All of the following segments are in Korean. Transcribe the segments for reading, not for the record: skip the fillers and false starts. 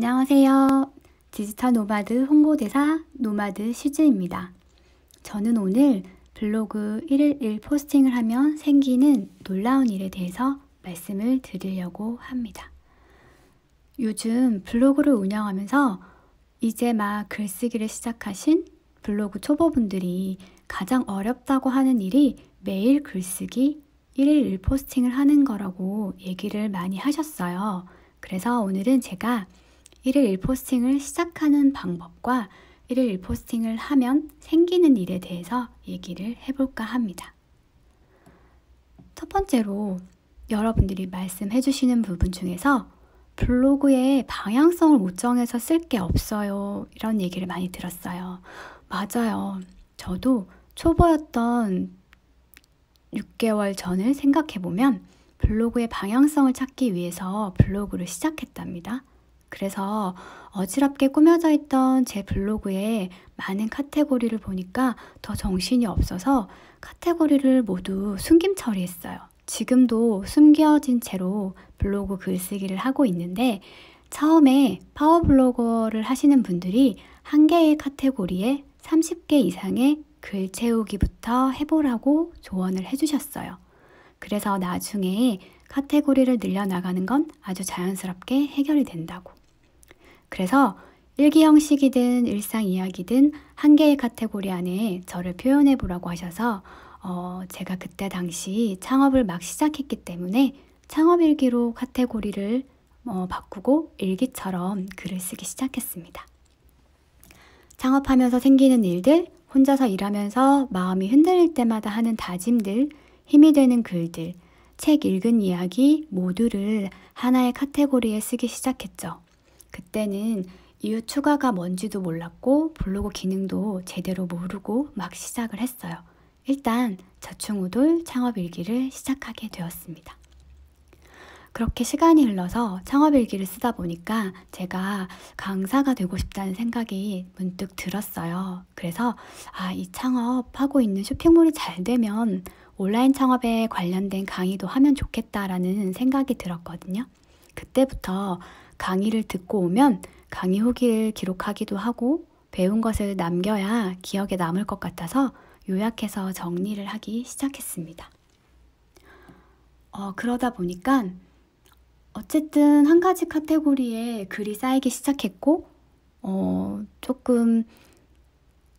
안녕하세요. 디지털 노마드 홍보대사 노마드 시즈입니다. 저는 오늘 블로그 1일 1 포스팅을 하면 생기는 놀라운 일에 대해서 말씀을 드리려고 합니다. 요즘 블로그를 운영하면서 이제 막 글쓰기를 시작하신 블로그 초보분들이 가장 어렵다고 하는 일이 매일 글쓰기 1일 1 포스팅을 하는 거라고 얘기를 많이 하셨어요. 그래서 오늘은 제가 1일 1 포스팅을 시작하는 방법과 1일 1 포스팅을 하면 생기는 일에 대해서 얘기를 해볼까 합니다. 첫 번째로 여러분들이 말씀해 주시는 부분 중에서 블로그에 방향성을 못 정해서 쓸 게 없어요. 이런 얘기를 많이 들었어요. 맞아요. 저도 초보였던 6개월 전을 생각해보면 블로그의 방향성을 찾기 위해서 블로그를 시작했답니다. 그래서 어지럽게 꾸며져 있던 제 블로그에 많은 카테고리를 보니까 더 정신이 없어서 카테고리를 모두 숨김 처리했어요. 지금도 숨겨진 채로 블로그 글쓰기를 하고 있는데 처음에 파워블로거를 하시는 분들이 한 개의 카테고리에 30개 이상의 글 채우기부터 해보라고 조언을 해주셨어요. 그래서 나중에 카테고리를 늘려나가는 건 아주 자연스럽게 해결이 된다고. 그래서 일기 형식이든 일상 이야기든 한 개의 카테고리 안에 저를 표현해 보라고 하셔서 제가 그때 당시 창업을 막 시작했기 때문에 창업일기로 카테고리를 바꾸고 일기처럼 글을 쓰기 시작했습니다. 창업하면서 생기는 일들, 혼자서 일하면서 마음이 흔들릴 때마다 하는 다짐들, 힘이 되는 글들, 책 읽은 이야기 모두를 하나의 카테고리에 쓰기 시작했죠. 그때는 이후 추가가 뭔지도 몰랐고 블로그 기능도 제대로 모르고 막 시작을 했어요. 일단 좌충우돌 창업일기를 시작하게 되었습니다. 그렇게 시간이 흘러서 창업일기를 쓰다 보니까 제가 강사가 되고 싶다는 생각이 문득 들었어요. 그래서 이 창업하고 있는 쇼핑몰이 잘 되면 온라인 창업에 관련된 강의도 하면 좋겠다라는 생각이 들었거든요. 그때부터 강의를 듣고 오면 강의 후기를 기록하기도 하고 배운 것을 남겨야 기억에 남을 것 같아서 요약해서 정리를 하기 시작했습니다. 그러다 보니까 어쨌든 한 가지 카테고리에 글이 쌓이기 시작했고 조금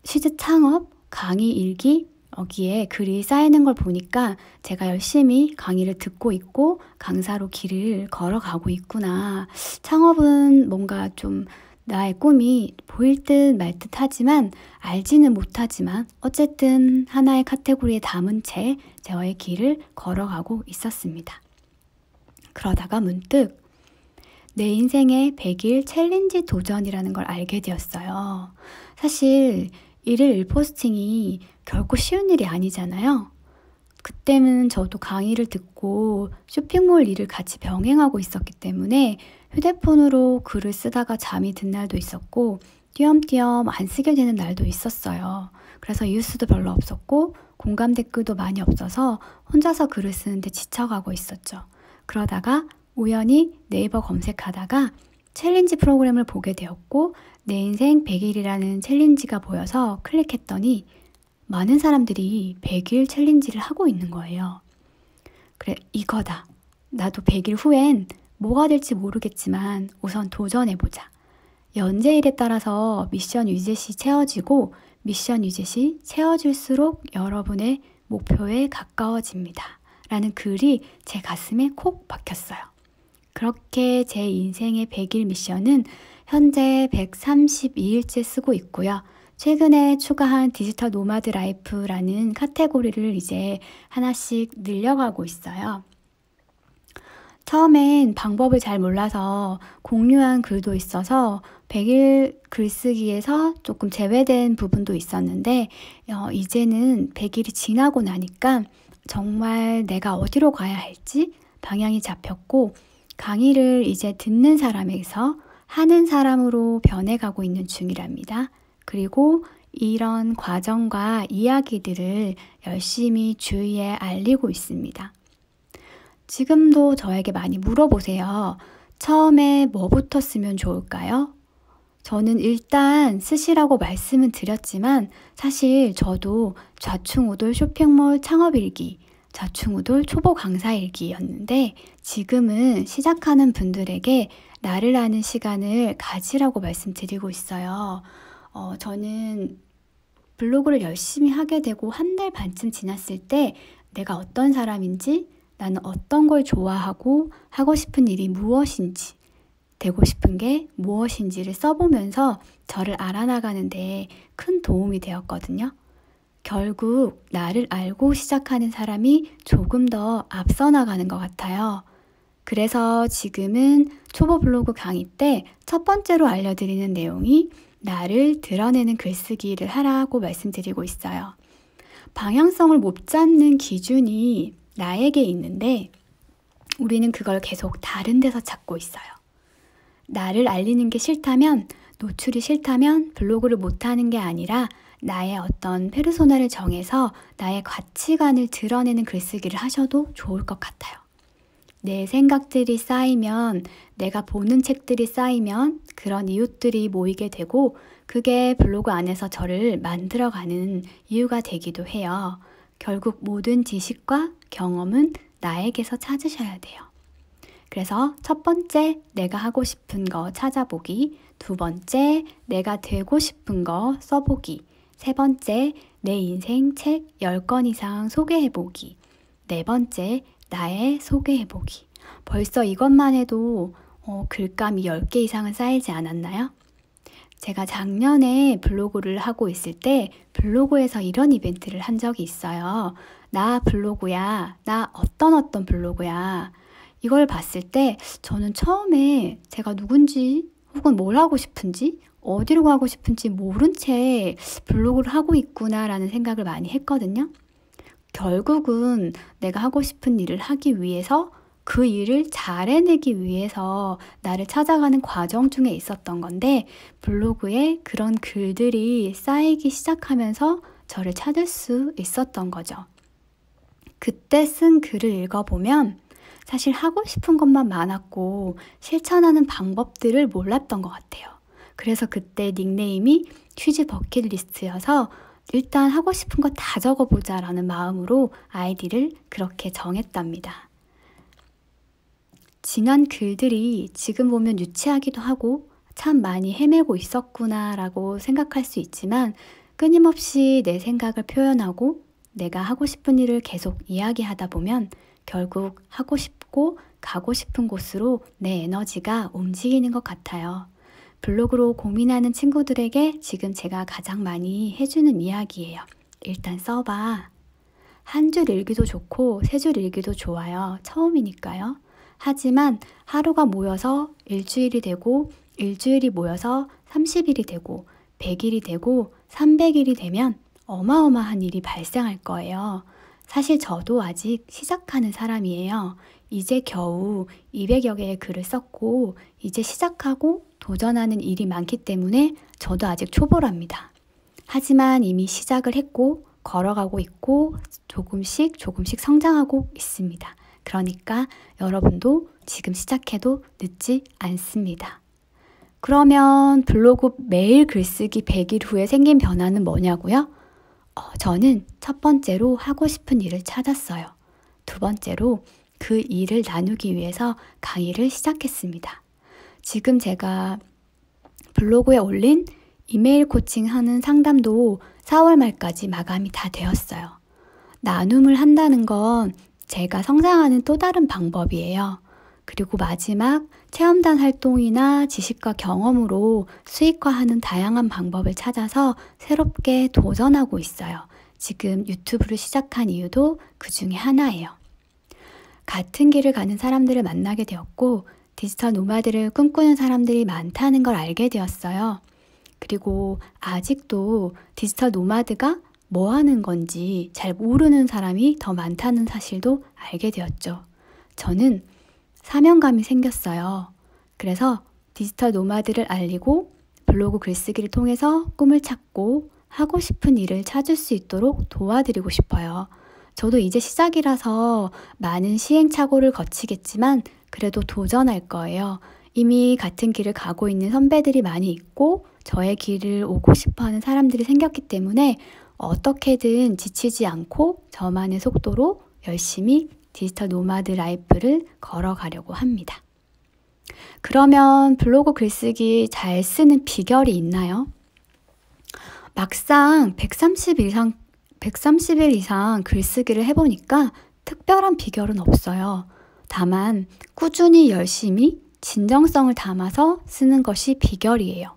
시즈 창업, 강의 일기 여기에 글이 쌓이는 걸 보니까 제가 열심히 강의를 듣고 있고 강사로 길을 걸어가고 있구나. 창업은 뭔가 좀 나의 꿈이 보일 듯 말 듯 하지만 알지는 못하지만 어쨌든 하나의 카테고리에 담은 채 저의 길을 걸어가고 있었습니다. 그러다가 문득 내 인생의 100일 챌린지 도전이라는 걸 알게 되었어요. 사실 1일 1 포스팅이 결코 쉬운 일이 아니잖아요. 그때는 저도 강의를 듣고 쇼핑몰 일을 같이 병행하고 있었기 때문에 휴대폰으로 글을 쓰다가 잠이 든 날도 있었고 띄엄띄엄 안 쓰게 되는 날도 있었어요. 그래서 이웃수도 별로 없었고 공감 댓글도 많이 없어서 혼자서 글을 쓰는데 지쳐가고 있었죠. 그러다가 우연히 네이버 검색하다가 챌린지 프로그램을 보게 되었고 내 인생 100일이라는 챌린지가 보여서 클릭했더니 많은 사람들이 100일 챌린지를 하고 있는 거예요. 그래, 이거다. 나도 100일 후엔 뭐가 될지 모르겠지만 우선 도전해보자. 연재일에 따라서 미션 위젯이 채워지고 미션 위젯이 채워질수록 여러분의 목표에 가까워집니다. 라는 글이 제 가슴에 콕 박혔어요. 그렇게 제 인생의 100일 미션은 현재 132일째 쓰고 있고요. 최근에 추가한 디지털 노마드 라이프라는 카테고리를 이제 하나씩 늘려가고 있어요. 처음엔 방법을 잘 몰라서 공유한 글도 있어서 100일 글쓰기에서 조금 제외된 부분도 있었는데 이제는 100일이 지나고 나니까 정말 내가 어디로 가야 할지 방향이 잡혔고 강의를 이제 듣는 사람에서 하는 사람으로 변해가고 있는 중이랍니다. 그리고 이런 과정과 이야기들을 열심히 주위에 알리고 있습니다. 지금도 저에게 많이 물어보세요. 처음에 뭐부터 쓰면 좋을까요? 저는 일단 쓰시라고 말씀은 드렸지만 사실 저도 좌충우돌 쇼핑몰 창업일기, 좌충우돌 초보 강사일기였는데 지금은 시작하는 분들에게 나를 아는 시간을 가지라고 말씀드리고 있어요. 저는 블로그를 열심히 하게 되고 한 달 반쯤 지났을 때 내가 어떤 사람인지, 나는 어떤 걸 좋아하고 하고 싶은 일이 무엇인지, 되고 싶은 게 무엇인지를 써보면서 저를 알아나가는 데 큰 도움이 되었거든요. 결국 나를 알고 시작하는 사람이 조금 더 앞서 나가는 것 같아요. 그래서 지금은 초보 블로그 강의 때 첫 번째로 알려드리는 내용이 나를 드러내는 글쓰기를 하라고 말씀드리고 있어요. 방향성을 못 잡는 기준이 나에게 있는데 우리는 그걸 계속 다른 데서 찾고 있어요. 나를 알리는 게 싫다면, 노출이 싫다면 블로그를 못하는 게 아니라 나의 어떤 페르소나를 정해서 나의 가치관을 드러내는 글쓰기를 하셔도 좋을 것 같아요. 내 생각들이 쌓이면, 내가 보는 책들이 쌓이면 그런 이웃들이 모이게 되고 그게 블로그 안에서 저를 만들어가는 이유가 되기도 해요. 결국 모든 지식과 경험은 나에게서 찾으셔야 돼요. 그래서 첫 번째, 내가 하고 싶은 거 찾아보기. 두 번째, 내가 되고 싶은 거 써보기. 세 번째, 내 인생 책 10권 이상 소개해보기. 네 번째, 나의 소개해보기. 벌써 이것만 해도 글감이 10개 이상은 쌓이지 않았나요? 제가 작년에 블로그를 하고 있을 때 블로그에서 이런 이벤트를 한 적이 있어요. 나 블로그야. 나 어떤 블로그야. 이걸 봤을 때 저는 처음에 제가 누군지 혹은 뭘 하고 싶은지 어디로 가고 싶은지 모른 채 블로그를 하고 있구나라는 생각을 많이 했거든요. 결국은 내가 하고 싶은 일을 하기 위해서 그 일을 잘 해내기 위해서 나를 찾아가는 과정 중에 있었던 건데 블로그에 그런 글들이 쌓이기 시작하면서 저를 찾을 수 있었던 거죠. 그때 쓴 글을 읽어보면 사실 하고 싶은 것만 많았고 실천하는 방법들을 몰랐던 것 같아요. 그래서 그때 닉네임이 휴지 버킷리스트여서 일단 하고 싶은 거 다 적어보자 라는 마음으로 아이디를 그렇게 정했답니다. 지난 글들이 지금 보면 유치하기도 하고 참 많이 헤매고 있었구나 라고 생각할 수 있지만 끊임없이 내 생각을 표현하고 내가 하고 싶은 일을 계속 이야기하다 보면 결국 하고 싶고 가고 싶은 곳으로 내 에너지가 움직이는 것 같아요. 블로그로 고민하는 친구들에게 지금 제가 가장 많이 해주는 이야기예요. 일단 써봐. 한 줄 읽기도 좋고 세 줄 읽기도 좋아요. 처음이니까요. 하지만 하루가 모여서 일주일이 되고 일주일이 모여서 30일이 되고 100일이 되고 300일이 되면 어마어마한 일이 발생할 거예요. 사실 저도 아직 시작하는 사람이에요. 이제 겨우 200여 개의 글을 썼고 이제 시작하고 도전하는 일이 많기 때문에 저도 아직 초보랍니다. 하지만 이미 시작을 했고 걸어가고 있고 조금씩 성장하고 있습니다. 그러니까 여러분도 지금 시작해도 늦지 않습니다. 그러면 블로그 매일 글쓰기 100일 후에 생긴 변화는 뭐냐고요? 저는 첫 번째로 하고 싶은 일을 찾았어요. 두 번째로 그 일을 나누기 위해서 강의를 시작했습니다. 지금 제가 블로그에 올린 이메일 코칭하는 상담도 4월 말까지 마감이 다 되었어요. 나눔을 한다는 건 제가 성장하는 또 다른 방법이에요. 그리고 마지막 체험단 활동이나 지식과 경험으로 수익화하는 다양한 방법을 찾아서 새롭게 도전하고 있어요. 지금 유튜브를 시작한 이유도 그 중에 하나예요. 같은 길을 가는 사람들을 만나게 되었고 디지털 노마드를 꿈꾸는 사람들이 많다는 걸 알게 되었어요. 그리고 아직도 디지털 노마드가 뭐 하는 건지 잘 모르는 사람이 더 많다는 사실도 알게 되었죠. 저는 사명감이 생겼어요. 그래서 디지털 노마드를 알리고 블로그 글쓰기를 통해서 꿈을 찾고 하고 싶은 일을 찾을 수 있도록 도와드리고 싶어요. 저도 이제 시작이라서 많은 시행착오를 거치겠지만 그래도 도전할 거예요. 이미 같은 길을 가고 있는 선배들이 많이 있고 저의 길을 오고 싶어 하는 사람들이 생겼기 때문에 어떻게든 지치지 않고 저만의 속도로 열심히 디지털 노마드 라이프를 걸어가려고 합니다. 그러면 블로그 글쓰기 잘 쓰는 비결이 있나요? 막상 130일 이상 글쓰기를 해보니까 특별한 비결은 없어요. 다만 꾸준히 열심히 진정성을 담아서 쓰는 것이 비결이에요.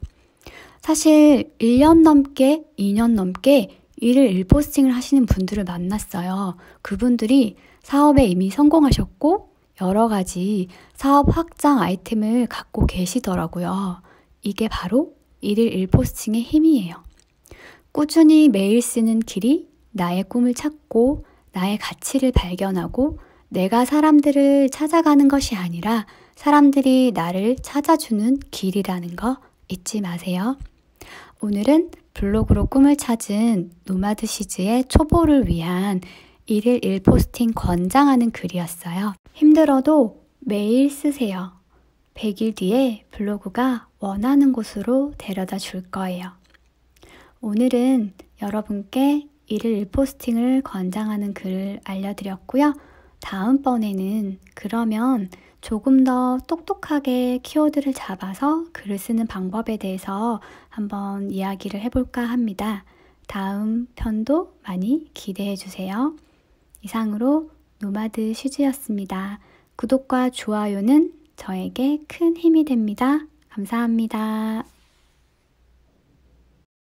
사실 1년 넘게, 2년 넘게 일일 1포스팅을 하시는 분들을 만났어요. 그분들이 사업에 이미 성공하셨고 여러 가지 사업 확장 아이템을 갖고 계시더라고요. 이게 바로 일일 1포스팅의 힘이에요. 꾸준히 매일 쓰는 길이 나의 꿈을 찾고 나의 가치를 발견하고 내가 사람들을 찾아가는 것이 아니라 사람들이 나를 찾아주는 길이라는 거 잊지 마세요. 오늘은 블로그로 꿈을 찾은 노마드 시즈의 초보를 위한 일일 1포스팅 권장하는 글이었어요. 힘들어도 매일 쓰세요. 100일 뒤에 블로그가 원하는 곳으로 데려다 줄 거예요. 오늘은 여러분께 일일 1포스팅을 권장하는 글을 알려드렸고요. 다음번에는 그러면 조금 더 똑똑하게 키워드를 잡아서 글을 쓰는 방법에 대해서 한번 이야기를 해볼까 합니다. 다음 편도 많이 기대해 주세요. 이상으로 노마드 슈즈였습니다. 구독과 좋아요는 저에게 큰 힘이 됩니다. 감사합니다.